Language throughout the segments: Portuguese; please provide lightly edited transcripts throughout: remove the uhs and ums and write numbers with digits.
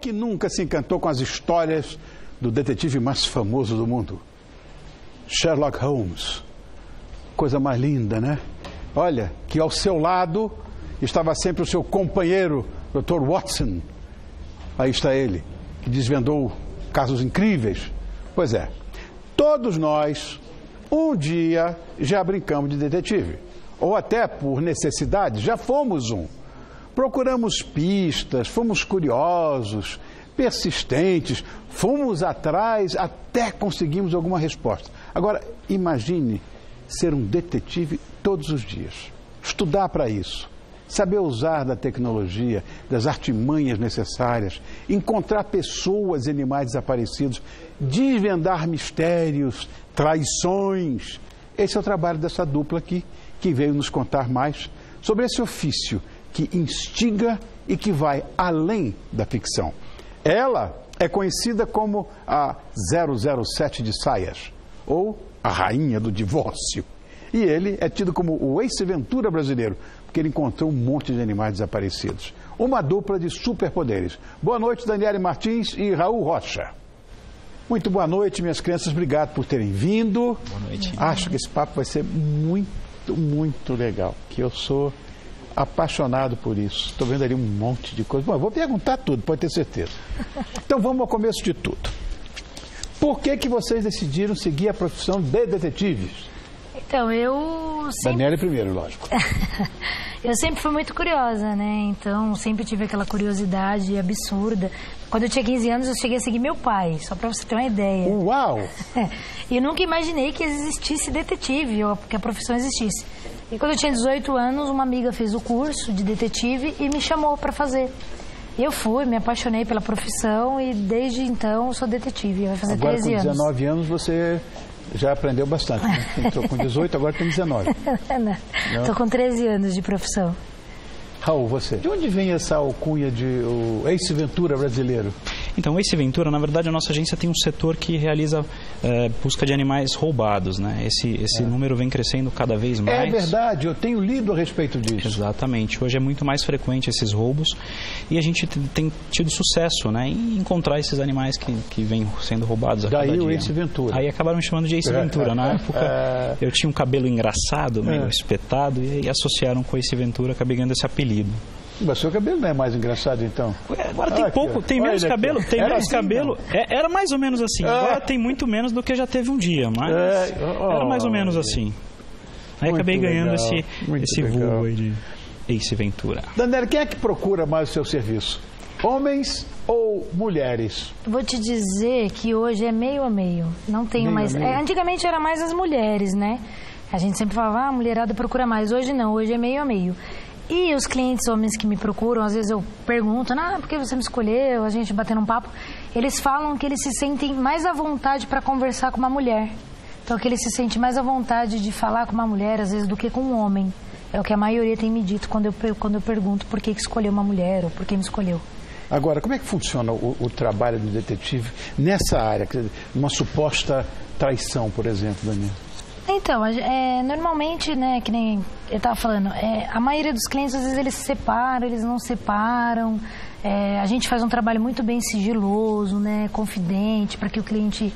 Que nunca se encantou com as histórias do detetive mais famoso do mundo, Sherlock Holmes. Coisa mais linda, né? Olha, que ao seu lado estava sempre o seu companheiro, Dr. Watson. Aí está ele, que desvendou casos incríveis. Pois é, todos nós, um dia, já brincamos de detetive. Ou até por necessidade, já fomos um. Procuramos pistas, fomos curiosos, persistentes, fomos atrás até conseguimos alguma resposta. Agora, imagine ser um detetive todos os dias, estudar para isso, saber usar da tecnologia, das artimanhas necessárias, encontrar pessoas e animais desaparecidos, desvendar mistérios, traições. Esse é o trabalho dessa dupla aqui, que veio nos contar mais sobre esse ofício que instiga e que vai além da ficção. Ela é conhecida como a 007 de saias, ou a rainha do divórcio. E ele é tido como o Ace Ventura brasileiro, porque ele encontrou um monte de animais desaparecidos. Uma dupla de superpoderes. Boa noite, Daniele Martins e Raul Rocha. Muito boa noite, minhas crianças. Obrigado por terem vindo. Boa noite. Acho que esse papo vai ser muito legal, que eu sou apaixonado por isso. Estou vendo ali um monte de coisa. Bom, eu vou perguntar tudo, pode ter certeza. Então vamos ao começo de tudo. Por que vocês decidiram seguir a profissão de detetives? Então, eu sempre... Daniele primeiro, lógico. Eu sempre fui muito curiosa, né? Então, sempre tive aquela curiosidade absurda. Quando eu tinha 15 anos, eu cheguei a seguir meu pai, só para você ter uma ideia. Uau! E eu nunca imaginei que existisse detetive, ou que a profissão existisse. E quando eu tinha 18 anos, uma amiga fez o curso de detetive e me chamou para fazer. Eu fui, me apaixonei pela profissão e desde então sou detetive. Vai fazer 13 anos. Agora com 19 anos você já aprendeu bastante, né? Entrou com 18, agora tem 19. Estou com 13 anos de profissão. Raul, você. De onde vem essa alcunha de o Ace Ventura brasileiro? Então, o Ace Ventura, na verdade, a nossa agência tem um setor que realiza busca de animais roubados, né? Esse número vem crescendo cada vez mais. É verdade, eu tenho lido a respeito disso. Exatamente. Hoje é muito mais frequente esses roubos e a gente tem tido sucesso, né, em encontrar esses animais que vêm sendo roubados a cada dia. Daí o Ace Ventura. Aí acabaram me chamando de Ace Ventura. Na época, eu tinha um cabelo engraçado, meio espetado, e associaram com Ace Ventura, acabei ganhando esse apelido. Mas seu cabelo não é mais engraçado, então? Agora tem pouco, tem menos cabelo. Tem menos cabelo. Era mais ou menos assim. Agora tem muito menos do que já teve um dia, mas era mais ou menos assim. Aí acabei ganhando esse vulgo aí de Ace Ventura. Daniele, quem é que procura mais o seu serviço? Homens ou mulheres? Vou te dizer que hoje é meio a meio. Não tenho mais... antigamente era mais as mulheres, né? A gente sempre falava, a mulherada procura mais. Hoje não, hoje é meio a meio. E os clientes homens que me procuram, às vezes eu pergunto, por que você me escolheu? A gente batendo um papo. Eles falam que eles se sentem mais à vontade para conversar com uma mulher. Então, que eles se sentem mais à vontade de falar com uma mulher, às vezes, do que com um homem. É o que a maioria tem me dito quando eu pergunto por que escolheu uma mulher ou por que me escolheu. Agora, como é que funciona o trabalho do detetive nessa área? Uma suposta traição, por exemplo, Daniele? Então, normalmente, né, que nem eu estava falando, a maioria dos clientes, às vezes, eles se separam, eles não separam. A gente faz um trabalho muito bem sigiloso, né, confidente, para que o cliente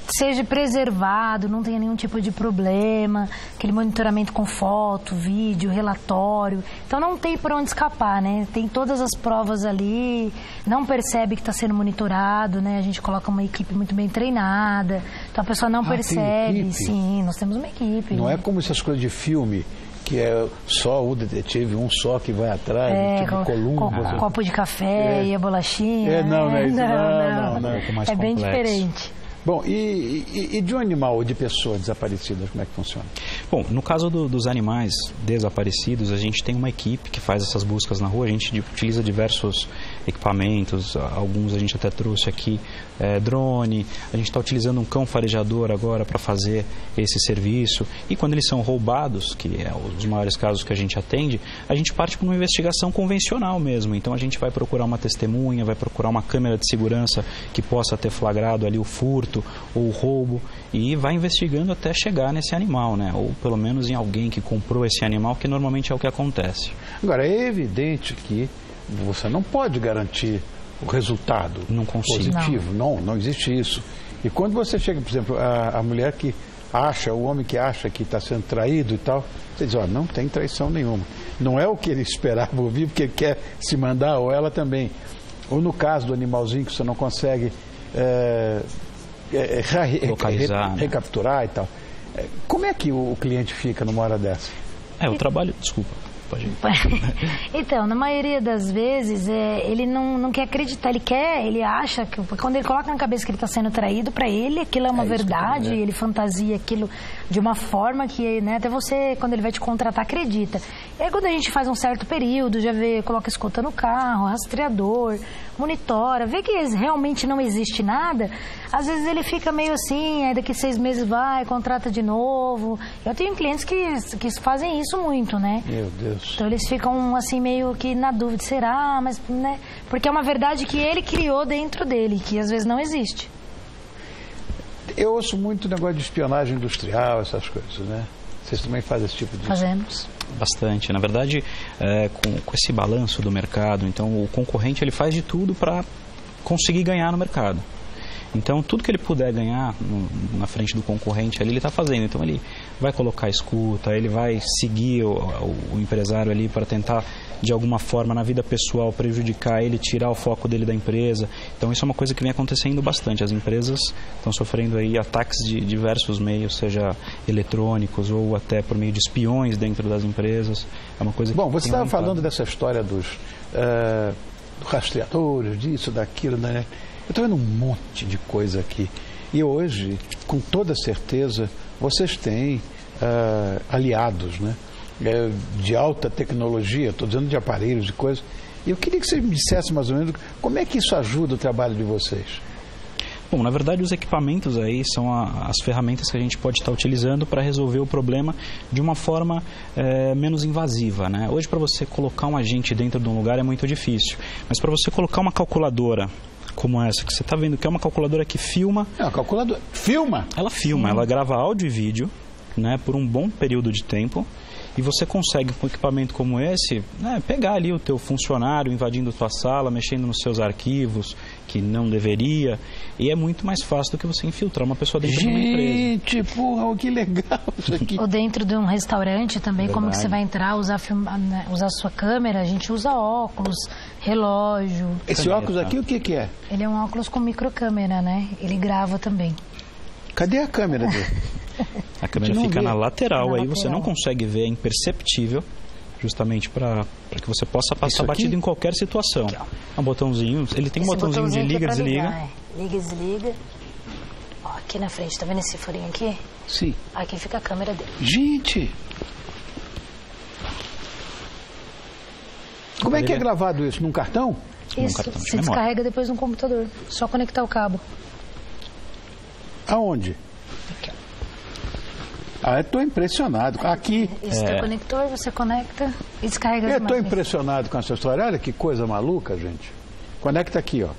seja preservado, não tenha nenhum tipo de problema, aquele monitoramento com foto, vídeo, relatório. Então não tem por onde escapar, né? Tem todas as provas ali, não percebe que está sendo monitorado, né? A gente coloca uma equipe muito bem treinada, então a pessoa não percebe. Sim, nós temos uma equipe. Não é como essas coisas de filme, que é só o detetive, um só que vai atrás, tipo Columbo. Com copo de café e a bolachinha. Não é isso. Não. É bem diferente. Bom, e de um animal ou de pessoa desaparecida, como é que funciona? Bom, no caso dos animais desaparecidos, a gente tem uma equipe que faz essas buscas na rua, a gente utiliza diversos equipamentos, alguns a gente até trouxe aqui, drone, a gente está utilizando um cão farejador agora para fazer esse serviço, e quando eles são roubados, que é um dos maiores casos que a gente atende, a gente parte para uma investigação convencional mesmo, então a gente vai procurar uma testemunha, vai procurar uma câmera de segurança que possa ter flagrado ali o furto ou o roubo, e vai investigando até chegar nesse animal, né? Ou pelo menos em alguém que comprou esse animal, que normalmente é o que acontece. Agora, é evidente que você não pode garantir o resultado positivo. Não existe isso. E quando você chega, por exemplo, a mulher que acha, o homem que acha que está sendo traído e tal, você diz, ó, não tem traição nenhuma. Não é o que ele esperava ouvir, porque ele quer se mandar, ou ela também. Ou no caso do animalzinho que você não consegue localizar, recapturar e tal. Como é que o cliente fica numa hora dessa? O trabalho... Desculpa. Pode ir. Então, na maioria das vezes, ele não quer acreditar, ele acha que quando ele coloca na cabeça que ele está sendo traído, para ele aquilo é uma verdade, ele fantasia aquilo de uma forma que, né, até você, quando ele vai te contratar, acredita. E aí quando a gente faz um certo período, já coloca escuta no carro, rastreador, monitora, vê que realmente não existe nada, às vezes ele fica meio assim, aí daqui 6 meses vai, contrata de novo. Eu tenho clientes que fazem isso muito, né? Meu Deus. Então eles ficam assim meio que na dúvida, será? Mas, né? Porque é uma verdade que ele criou dentro dele, que às vezes não existe. Eu ouço muito negócio de espionagem industrial, essas coisas, né? Vocês também fazem esse tipo de... Fazemos. Bastante. Na verdade, com esse balanço do mercado, então o concorrente ele faz de tudo para conseguir ganhar no mercado. Então, tudo que ele puder ganhar na frente do concorrente ali, ele está fazendo. Então, ele vai colocar escuta, ele vai seguir o empresário ali para tentar, de alguma forma, na vida pessoal, prejudicar ele, tirar o foco dele da empresa. Então, isso é uma coisa que vem acontecendo bastante. As empresas estão sofrendo aí ataques de diversos meios, seja eletrônicos ou até por meio de espiões dentro das empresas. É uma coisa que... Bom, você estava falando dessa história dos rastreadores, disso, daquilo, né? Eu estou vendo um monte de coisa aqui. E hoje, com toda certeza, vocês têm aliados, né? De alta tecnologia, estou dizendo de aparelhos, de coisas. E eu queria que você me dissesse mais ou menos como é que isso ajuda o trabalho de vocês. Bom, na verdade, os equipamentos aí são as ferramentas que a gente pode estar utilizando para resolver o problema de uma forma menos invasiva, né? Hoje, para você colocar um agente dentro de um lugar é muito difícil. Mas para você colocar uma calculadora como essa, que você está vendo que é uma calculadora que filma... É uma calculadora. Filma? Ela filma, ela grava áudio e vídeo, né, por um bom período de tempo. E você consegue, com um equipamento como esse, pegar ali o teu funcionário invadindo a tua sala, mexendo nos seus arquivos, que não deveria. E é muito mais fácil do que você infiltrar uma pessoa dentro de uma empresa. Gente, porra, que legal isso aqui. Ou dentro de um restaurante também, como que você vai entrar, usar a sua câmera, a gente usa óculos, relógio. Esse óculos aqui, o que é? Ele é um óculos com microcâmera, né? Ele grava também. Cadê a câmera dele? A câmera fica na lateral, aí você não consegue ver, é imperceptível, justamente para que você possa passar batido em qualquer situação. Aqui, um botãozinho, ele tem um botãozinho de liga, desliga. Liga e desliga. Ó, aqui na frente, tá vendo esse furinho aqui? Sim. Aqui fica a câmera dele. Gente! Como é que é gravado isso? Num cartão? Isso, se descarrega depois no computador. Só conectar o cabo. Aonde? Aqui, ó. Eu estou impressionado. Aqui. Esse é o conector, você conecta e descarrega. Eu estou impressionado com essa história. Olha que coisa maluca, gente. Conecta aqui, ó.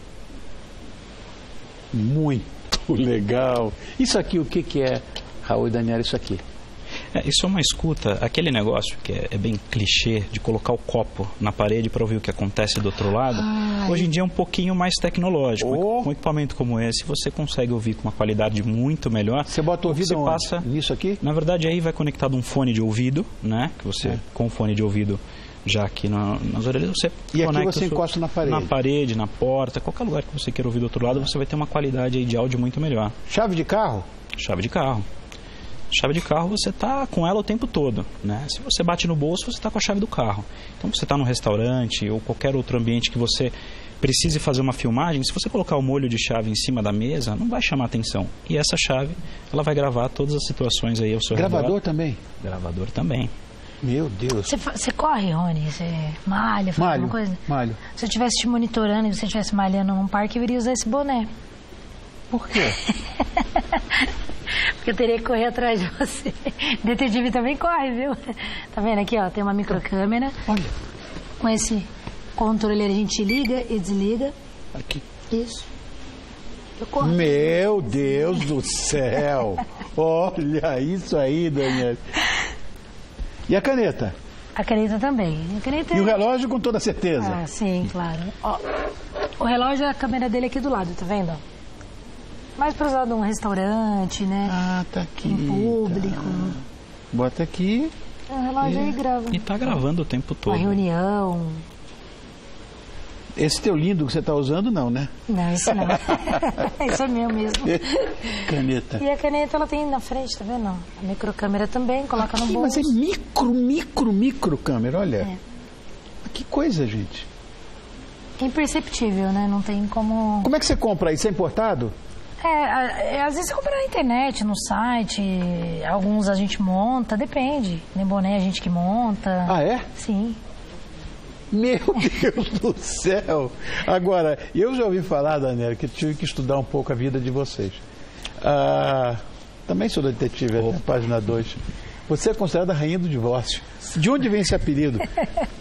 Muito legal. Isso aqui, o que é, Raul e Daniela, isso aqui? Isso é uma escuta, aquele negócio que é bem clichê, de colocar o copo na parede para ouvir o que acontece do outro lado. Hoje em dia é um pouquinho mais tecnológico. Com um equipamento como esse, você consegue ouvir com uma qualidade muito melhor. Você bota o ouvido nisso aqui? Na verdade, aí vai conectado um fone de ouvido, né? Que você, com o fone de ouvido já aqui nas orelhas, você conecta. E aqui você encosta na parede? Na parede, na porta, qualquer lugar que você queira ouvir do outro lado, você vai ter uma qualidade aí de áudio muito melhor. Chave de carro? Chave de carro. Chave de carro, você está com ela o tempo todo, né? Se você bate no bolso, você está com a chave do carro. Então, você está no restaurante ou qualquer outro ambiente que você precise fazer uma filmagem, se você colocar o molho de chave em cima da mesa, não vai chamar atenção. E essa chave, ela vai gravar todas as situações aí ao seu redor. Gravador também? Gravador também. Meu Deus. Você corre, Rony? Você malha, faz alguma coisa? Malho. Se eu estivesse te monitorando e você estivesse malhando num parque, eu iria usar esse boné. Por quê? Porque eu teria que correr atrás de você. Detetive também corre, viu? Tá vendo aqui, ó? Tem uma microcâmera. Olha. Com esse controle a gente liga e desliga. Aqui. Isso. Eu corro. Meu Deus do céu. Olha isso aí, Daniela. E a caneta? A caneta também. A caneta E o relógio, com toda certeza? Sim, claro. Ó, O relógio é a câmera dele aqui do lado, tá vendo? Mais pra usar num restaurante, né? Ah, tá aqui. Em público. Tá. Bota aqui. O relógio aí grava. E tá gravando o tempo todo. Uma reunião. Esse teu lindo que você está usando, não, né? Não, isso não. Isso é meu mesmo. Caneta. E a caneta ela tem na frente, tá vendo? A microcâmera também, coloca aqui, no bolso. Mas é micro câmera, olha. É. Que coisa, gente. Imperceptível, né? Não tem como... Como é que você compra isso? É importado? Às vezes você compra na internet, no site, alguns a gente monta, depende. Nem boné a gente que monta. Ah, é? Sim. Meu Deus do céu! Agora, eu já ouvi falar, Daniela, que eu tive que estudar um pouco a vida de vocês. Também sou detetive, na página 2. Você é considerada a rainha do divórcio. De onde vem esse apelido?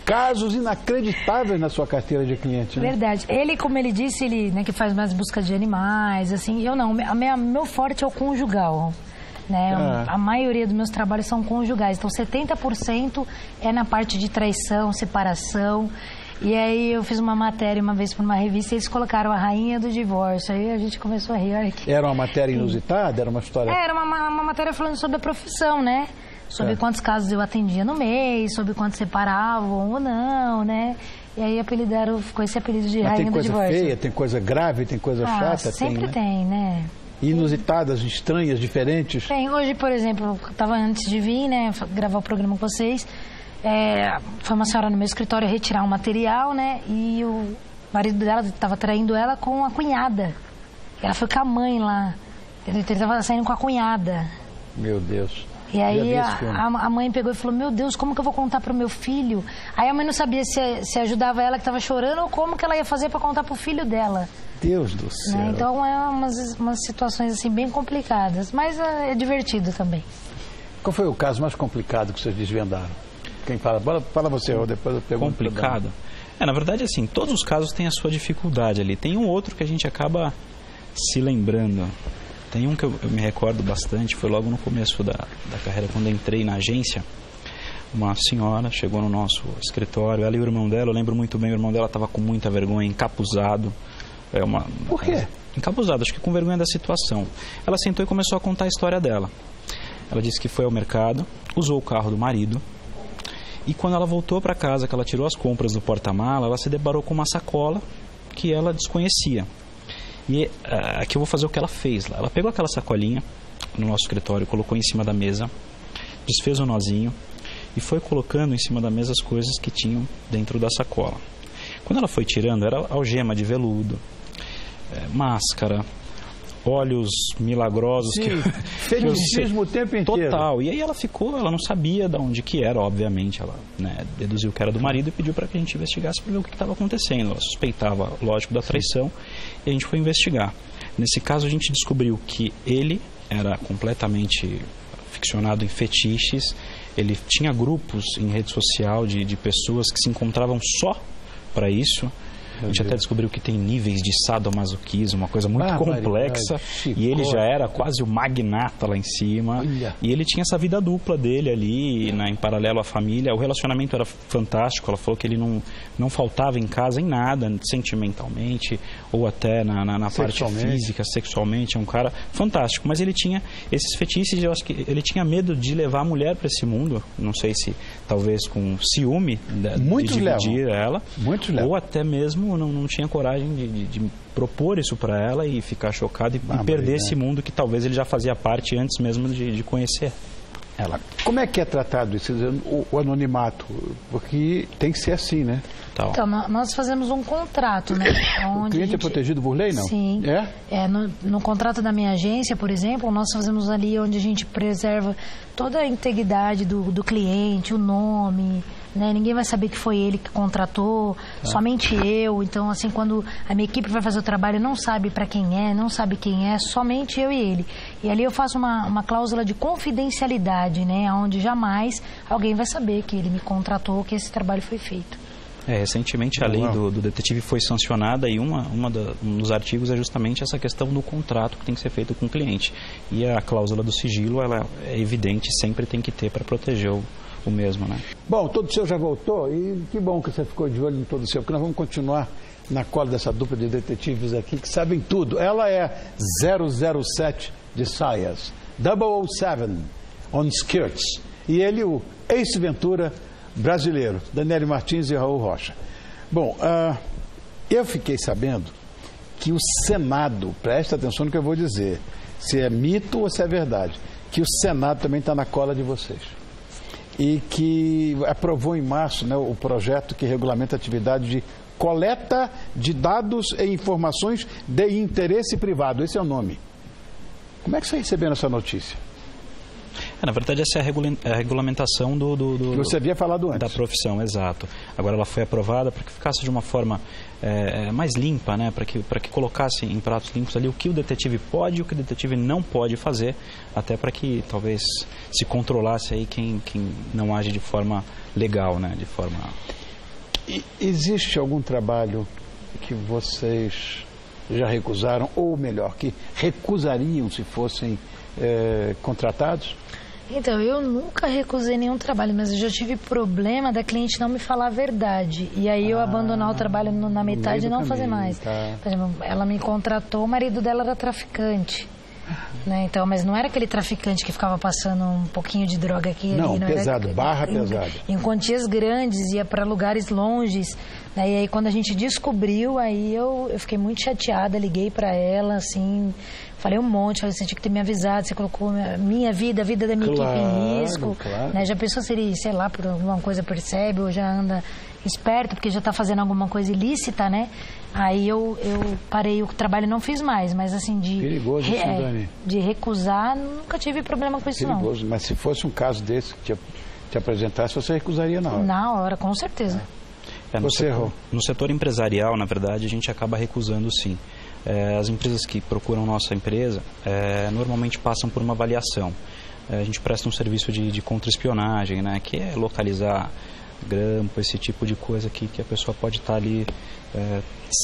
Casos inacreditáveis na sua carteira de cliente, né? Verdade. Ele, como ele disse, ele, né, que faz mais busca de animais, assim. Eu não. Meu forte é o conjugal. Né? A maioria dos meus trabalhos são conjugais. Então, 70% é na parte de traição, separação. E aí eu fiz uma matéria uma vez para uma revista e eles colocaram a rainha do divórcio. Aí a gente começou a rir. Era uma matéria inusitada? Era uma história... Era uma matéria falando sobre a profissão, né? Sobre quantos casos eu atendia no mês, sobre quantos separavam ou não, né? E aí ficou esse apelido de rainha do divórcio. Tem coisa feia, tem coisa grave, tem coisa chata? Sempre tem, né? Inusitadas, estranhas, diferentes? Tem. Hoje, por exemplo, eu estava antes de vir, né, gravar o programa com vocês, foi uma senhora no meu escritório retirar um material, né, e o marido dela estava traindo ela com a cunhada. Ela foi com a mãe lá, ele estava saindo com a cunhada. Meu Deus. E aí a mãe pegou e falou, meu Deus, como que eu vou contar pro meu filho? Aí a mãe não sabia se ajudava ela que estava chorando ou como que ela ia fazer para contar pro filho dela. Deus do céu. Né? Então é umas situações assim bem complicadas, mas é divertido também. Qual foi o caso mais complicado que vocês desvendaram? Quem fala? Fala você, ou depois eu pergunto. Complicado? Na verdade, assim, todos os casos têm a sua dificuldade ali. Tem um outro que a gente acaba se lembrando. Tem um que eu me recordo bastante, foi logo no começo da carreira, quando eu entrei na agência. Uma senhora chegou no nosso escritório, ela e o irmão dela, eu lembro muito bem, o irmão dela estava com muita vergonha, encapuzado. Por quê? Encapuzado, acho que com vergonha da situação. Ela sentou e começou a contar a história dela. Ela disse que foi ao mercado, usou o carro do marido, e quando ela voltou para casa, que ela tirou as compras do porta-mala, ela se deparou com uma sacola que ela desconhecia. E aqui eu vou fazer o que ela fez lá. Ela pegou aquela sacolinha no nosso escritório, colocou em cima da mesa, desfez um nozinho e foi colocando em cima da mesa as coisas que tinham dentro da sacola. Quando ela foi tirando, era algema de veludo, máscara, óleos milagrosos. Sim, feticismo o tempo inteiro. Total. E aí ela não sabia de onde que era, obviamente. Ela deduziu que era do marido e pediu para que a gente investigasse para ver o que estava acontecendo. Ela suspeitava, lógico, da traição e a gente foi investigar. Nesse caso, a gente descobriu que ele era completamente ficcionado em fetiches. Ele tinha grupos em rede social de pessoas que se encontravam só para isso. A gente até descobriu que tem níveis de sadomasoquismo, uma coisa muito complexa. E ele já era quase o magnata lá em cima. Olha. E ele tinha essa vida dupla dele ali, em paralelo à família. O relacionamento era fantástico. Ela falou que ele não faltava em casa em nada, sentimentalmente, ou até na parte física, sexualmente. É um cara fantástico. Mas ele tinha esses fetiches, eu acho que ele tinha medo de levar a mulher para esse mundo. Não sei se talvez com ciúme de dividir ela. Ou até mesmo não tinha coragem de propor isso para ela e ficar chocado e perder esse mundo que talvez ele já fazia parte antes mesmo de conhecer ela. Como é que é tratado isso, o anonimato? Porque tem que ser assim, né? Então, nós fazemos um contrato, né? O cliente é protegido por lei, não? Sim. No contrato da minha agência, por exemplo, nós fazemos ali onde a gente preserva toda a integridade do cliente, o nome, né? Ninguém vai saber que foi ele que contratou, somente eu. Então, assim, quando a minha equipe vai fazer o trabalho, não sabe para quem é, não sabe quem é, somente eu e ele. E ali eu faço uma cláusula de confidencialidade, né? Onde jamais alguém vai saber que ele me contratou, que esse trabalho foi feito. Recentemente a lei do detetive foi sancionada e um dos artigos é justamente essa questão do contrato que tem que ser feito com o cliente. E a cláusula do sigilo, ela é evidente, sempre tem que ter para proteger o o mesmo, né? Bom, todo seu já voltou e que bom que você ficou de olho em todo o seu, porque nós vamos continuar na cola dessa dupla de detetives aqui que sabem tudo. Ela é 007 de saias, 007 on skirts, e ele o Ace Ventura brasileiro, Daniele Martins e Raul Rocha. Bom, eu fiquei sabendo que o Senado, presta atenção no que eu vou dizer, se é mito ou se é verdade, que o Senado também está na cola de vocês. E que aprovou em março, né, o projeto que regulamenta a atividade de coleta de dados e informações de interesse privado. Esse é o nome. Como é que você está recebendo essa notícia? Na verdade, essa é a regulamentação que você havia falado antes. Da profissão, exato. Agora ela foi aprovada para que ficasse de uma forma mais limpa, né? Para que colocasse em pratos limpos ali o que o detetive pode e o que o detetive não pode fazer, até para que talvez se controlasse aí quem não age de forma legal, né? Existe algum trabalho que vocês já recusaram, ou melhor, que recusariam se fossem contratados? Então, eu nunca recusei nenhum trabalho, mas eu já tive problema da cliente não me falar a verdade. E aí eu abandonar o trabalho na metade e não fazer mais. Tá. Por exemplo, ela me contratou, o marido dela era traficante. Né? Então, mas não era aquele traficante que ficava passando um pouquinho de droga aqui. Não, não pesado, barra pesada. Em quantias grandes, ia para lugares longes. Né? E aí quando a gente descobriu, aí eu fiquei muito chateada, liguei para ela, assim, falei um monte, falei, você tinha que ter me avisado, você colocou minha vida, a vida da minha equipe em risco. Claro. Né? Já pensou se ele, sei lá, por alguma coisa percebe ou já anda esperto, porque já está fazendo alguma coisa ilícita, né? Aí eu parei o trabalho e não fiz mais, mas assim, perigoso isso, Dani. De recusar, nunca tive problema com isso, perigoso, não. Mas se fosse um caso desse que te apresentasse, você recusaria na hora? Na hora, com certeza. No setor empresarial, na verdade, a gente acaba recusando sim. As empresas que procuram nossa empresa normalmente passam por uma avaliação. A gente presta um serviço de contra-espionagem, né, que é localizar grampo, esse tipo de coisa que a pessoa pode estar ali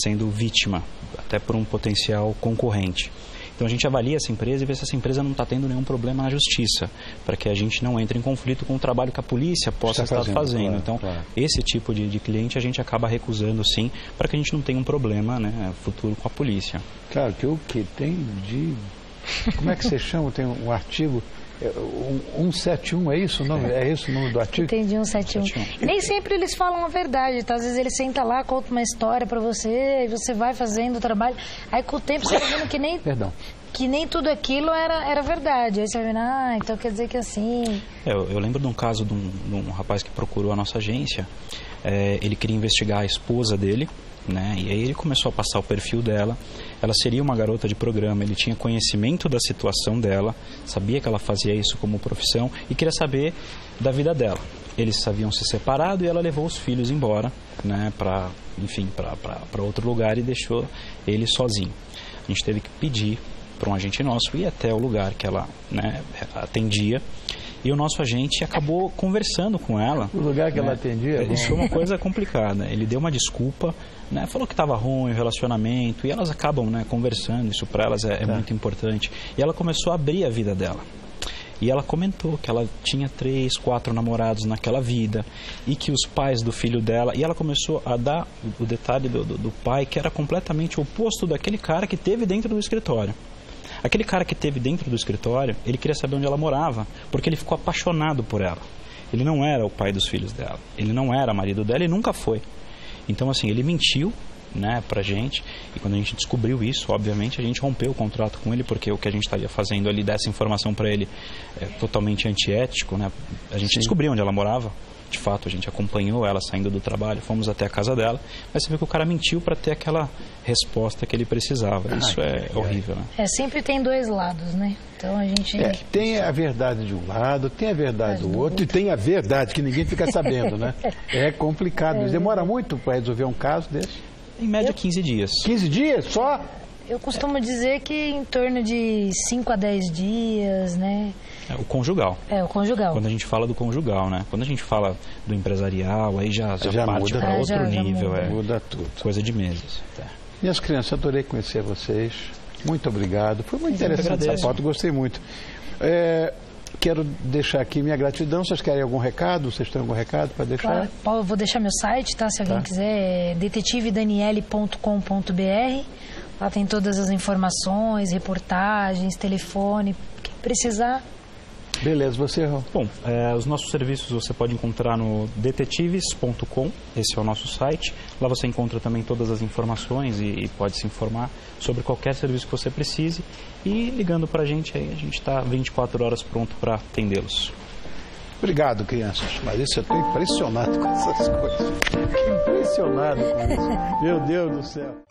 sendo vítima, até por um potencial concorrente. Então a gente avalia essa empresa e vê se essa empresa não está tendo nenhum problema na justiça, para que a gente não entre em conflito com o trabalho que a polícia possa estar fazendo. Claro, então, esse tipo de cliente a gente acaba recusando sim, para que a gente não tenha um problema, né, futuro com a polícia. Claro, que o que tem de... Como é que você chama? Tem um artigo... 171, é isso o nome? É esse o nome do artigo? Entendi, 171. Nem sempre eles falam a verdade, tá? Às vezes ele senta lá, conta uma história pra você, e você vai fazendo o trabalho, aí com o tempo você vai vendo que nem... Perdão. Que nem tudo aquilo era verdade. Aí você vai vendo, então quer dizer que assim... Eu lembro de um caso de um rapaz que procurou a nossa agência, ele queria investigar a esposa dele, né? E aí ele começou a passar o perfil dela. Ela seria uma garota de programa, ele tinha conhecimento da situação dela, sabia que ela fazia isso como profissão e queria saber da vida dela. Eles haviam se separado e ela levou os filhos embora, né, para outro lugar e deixou ele sozinho. A gente teve que pedir para um agente nosso ir até o lugar que ela, né, atendia. E o nosso agente acabou conversando com ela. O lugar que ela atendia? Isso foi uma coisa complicada. Ele deu uma desculpa, né, falou que estava ruim o relacionamento, e elas acabam, né, conversando, isso para elas é muito importante. E ela começou a abrir a vida dela. E ela comentou que ela tinha 3, 4 namorados naquela vida, e que os pais do filho dela... E ela começou a dar o detalhe do pai, que era completamente o oposto daquele cara que teve dentro do escritório. Aquele cara que teve dentro do escritório, ele queria saber onde ela morava, porque ele ficou apaixonado por ela. Ele não era o pai dos filhos dela, ele não era marido dela e nunca foi. Então, assim, ele mentiu, né, pra gente, e quando a gente descobriu isso, obviamente, a gente rompeu o contrato com ele, porque o que a gente estaria fazendo ali, dessa informação para ele, é totalmente antiético, né? A gente descobriu onde ela morava. De fato, a gente acompanhou ela saindo do trabalho, fomos até a casa dela, mas você vê que o cara mentiu para ter aquela resposta que ele precisava. Isso é horrível, né? Sempre tem dois lados, né? Então a gente... tem a verdade de um lado, tem a verdade do outro, e tem a verdade que ninguém fica sabendo, né? É complicado. Demora muito para resolver um caso desse? Em média, 15 dias. 15 dias só? Eu costumo dizer que em torno de 5 a 10 dias, né? O conjugal. O conjugal. Quando a gente fala do conjugal, né? Quando a gente fala do empresarial, aí já parte para outro nível. Muda tudo. Coisa de meses. Minhas crianças, adorei conhecer vocês. Muito obrigado. Foi muito interessante essa foto, gostei muito. Quero deixar aqui minha gratidão. Vocês querem algum recado? Vocês têm algum recado para deixar? Claro, Paulo, eu vou deixar meu site, tá? Se alguém quiser, é detetivedaniele.com.br. Lá tem todas as informações, reportagens, telefone, quem precisar. Beleza, você, Raul? Bom, os nossos serviços você pode encontrar no detetives.com, esse é o nosso site. Lá você encontra também todas as informações e pode se informar sobre qualquer serviço que você precise. E ligando para a gente aí, a gente está 24 horas pronto para atendê-los. Obrigado, crianças. Mas isso eu estou impressionado com essas coisas. Impressionado com isso. Meu Deus do céu.